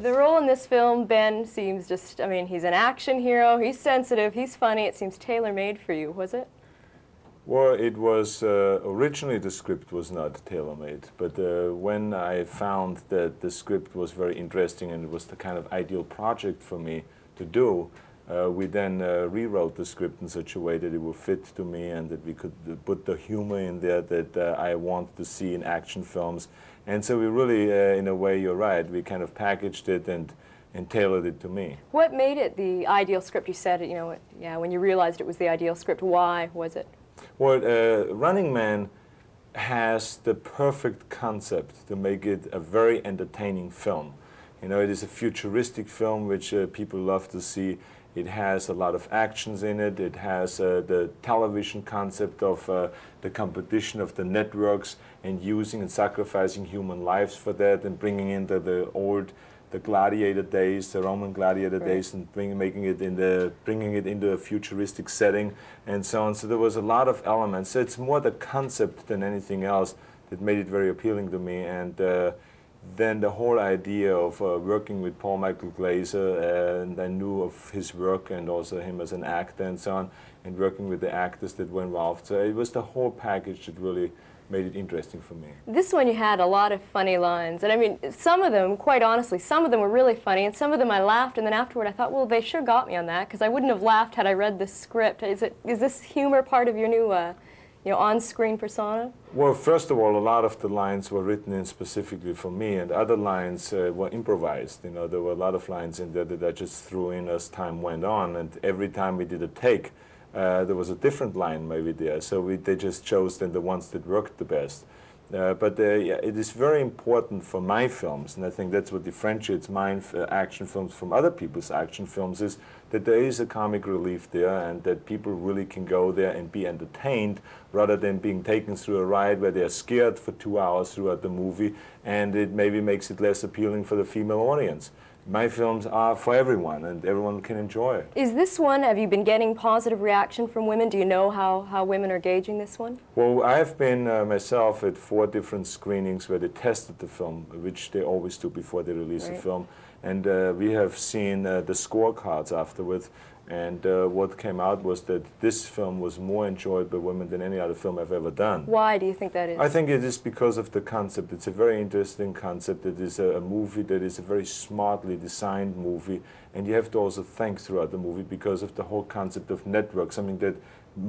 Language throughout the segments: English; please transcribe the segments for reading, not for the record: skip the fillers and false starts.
The role in this film, Ben, seems just, I mean, he's an action hero, he's sensitive, he's funny, it seems tailor-made for you, was it? Well, it was, originally the script was not tailor-made, but when I found that the script was very interesting and it was the kind of ideal project for me to do, we then rewrote the script in such a way that it would fit to me and that we could put the humor in there that I want to see in action films. And so we really, in a way, you're right, we kind of packaged it and tailored it to me. What made it the ideal script? You said, you know, yeah, when you realized it was the ideal script, why was it? Well, Running Man has the perfect concept to make it a very entertaining film. You know, it is a futuristic film which people love to see. It has a lot of actions in it. It has the television concept of the competition of the networks and using and sacrificing human lives for that and bringing into the gladiator days, the Roman gladiator days, and bringing it into a futuristic setting and so on. So there was a lot of elements. So it's more the concept than anything else that made it very appealing to me. And then the whole idea of working with Paul Michael Glaser, and I knew of his work and also him as an actor and so on, and working with the actors that were involved. So it was the whole package that really made it interesting for me. This one you had a lot of funny lines, and I mean, some of them, quite honestly, some of them were really funny, and some of them I laughed, and then afterward I thought, well, they sure got me on that, because I wouldn't have laughed had I read this script. Is this humor part of your new on-screen persona? Well, first of all, a lot of the lines were written in specifically for me, and other lines were improvised. You know, there were a lot of lines in there that I just threw in as time went on, and every time we did a take, there was a different line maybe there, so they just chose then the ones that worked the best. But yeah, it is very important for my films, and I think that's what differentiates my action films from other people's action films, is that there is a comic relief there and that people really can go there and be entertained rather than being taken through a ride where they're scared for 2 hours throughout the movie, and it maybe makes it less appealing for the female audience. My films are for everyone, and everyone can enjoy it. Is this one, have you been getting positive reaction from women? Do you know how women are gauging this one? Well, I have been myself at 4 different screenings where they tested the film, which they always do before they release a film. And we have seen the scorecards afterwards, and what came out was that this film was more enjoyed by women than any other film I've ever done. Why do you think that is? I think it is because of the concept. It's a very interesting concept. It is a movie that is a very smartly designed movie, and you have to also think throughout the movie because of the whole concept of network, something that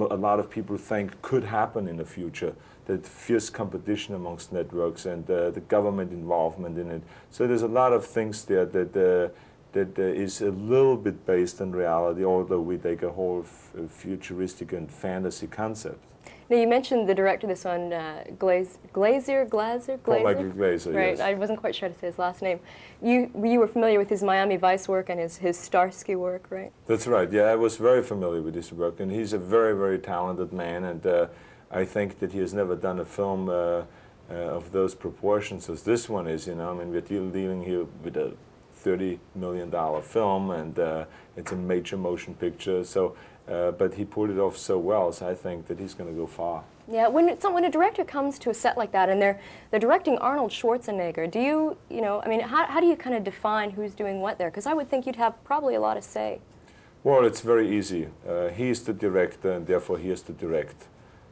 a lot of people think could happen in the future, that fierce competition amongst networks and the government involvement in it. So there's a lot of things there that is a little bit based on reality, although we take a whole futuristic and fantasy concept. Now, you mentioned the director of this one, Glazer? Paul Michael Glaser, right, yes. I wasn't quite sure how to say his last name. You were familiar with his Miami Vice work and his Starsky work, right? That's right, yeah, I was very familiar with his work, and he's a very, very talented man, and I think that he has never done a film of those proportions as this one is, you know. I mean, we're dealing here with a $30 million film, and it's a major motion picture. So, but he pulled it off so well. So I think that he's going to go far. Yeah, when a director comes to a set like that and they're directing Arnold Schwarzenegger, do you know? I mean, how do you kind of define who's doing what there? Because I would think you'd have probably a lot of say. Well, it's very easy. He's the director, and therefore he has to direct.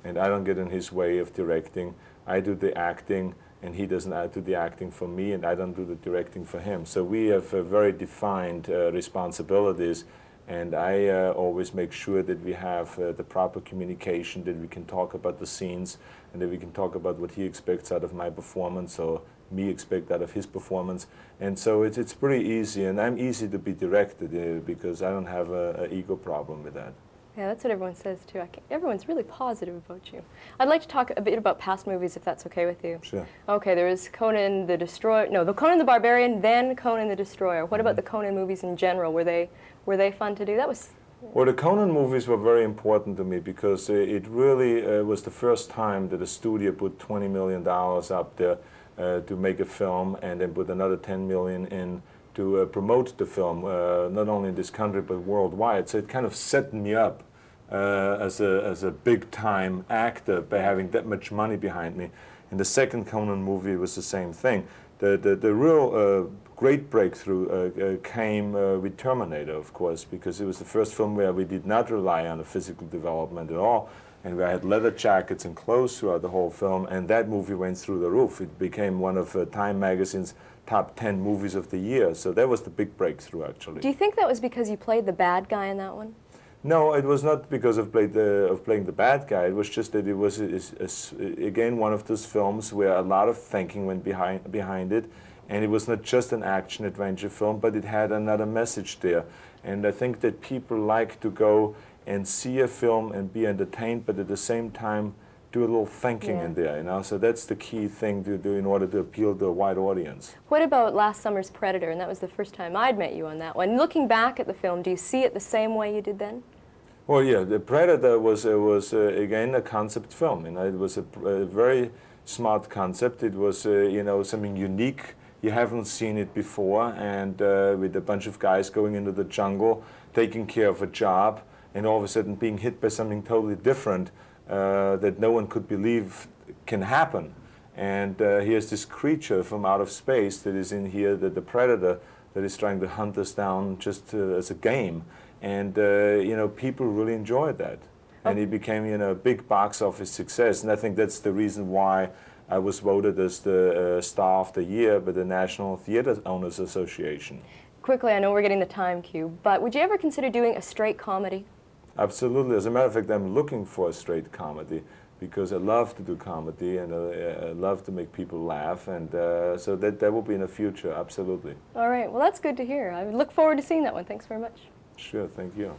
And I don't get in his way of directing. I do the acting, and he doesn't do the acting for me, and I don't do the directing for him. So we have very defined responsibilities, and I always make sure that we have the proper communication, that we can talk about the scenes, and that we can talk about what he expects out of my performance, or me expect out of his performance. And so it's pretty easy, and I'm easy to be directed because I don't have an ego problem with that. Yeah, that's what everyone says too. Everyone's really positive about you. I'd like to talk a bit about past movies, if that's okay with you. Sure. Okay, there was Conan the Destroyer. No, the Conan the Barbarian, then Conan the Destroyer. What about the Conan movies in general? Were they fun to do? That was. Well, the Conan movies were very important to me because it really was the first time that a studio put $20 million up there to make a film, and then put another $10 million in to promote the film, not only in this country but worldwide. So it kind of set me up as a big-time actor by having that much money behind me. And the second Conan movie was the same thing. The real great breakthrough came with Terminator, of course, because it was the first film where we did not rely on the physical development at all, and we had leather jackets and clothes throughout the whole film, and that movie went through the roof. It became one of Time magazine's top 10 movies of the year, so that was the big breakthrough, actually. Do you think that was because you played the bad guy in that one? No, it was not because of playing the bad guy. It was just that it was, again, one of those films where a lot of thinking went behind it, and it was not just an action-adventure film, but it had another message there. And I think that people like to go and see a film and be entertained, but at the same time do a little thinking in there, you know. So that's the key thing to do in order to appeal to a wide audience. What about last summer's Predator? And that was the first time I'd met you on that one. Looking back at the film, do you see it the same way you did then? Well, yeah, the Predator was again a concept film, and it was a very smart concept. It was you know, something unique. You haven't seen it before, and with a bunch of guys going into the jungle, taking care of a job, and all of a sudden being hit by something totally different that no one could believe can happen. And here's this creature from out of space that is in here, the Predator, that is trying to hunt us down just as a game. And you know, people really enjoyed that, and it became, you know, a big box office success. And I think that's the reason why I was voted as the Star of the Year by the National Theatre Owners Association. Quickly, I know we're getting the time cue, but would you ever consider doing a straight comedy? Absolutely. As a matter of fact, I'm looking for a straight comedy because I love to do comedy, and I love to make people laugh, and so that will be in the future. Absolutely. All right. Well, that's good to hear. I look forward to seeing that one. Thanks very much. Sure. Thank you.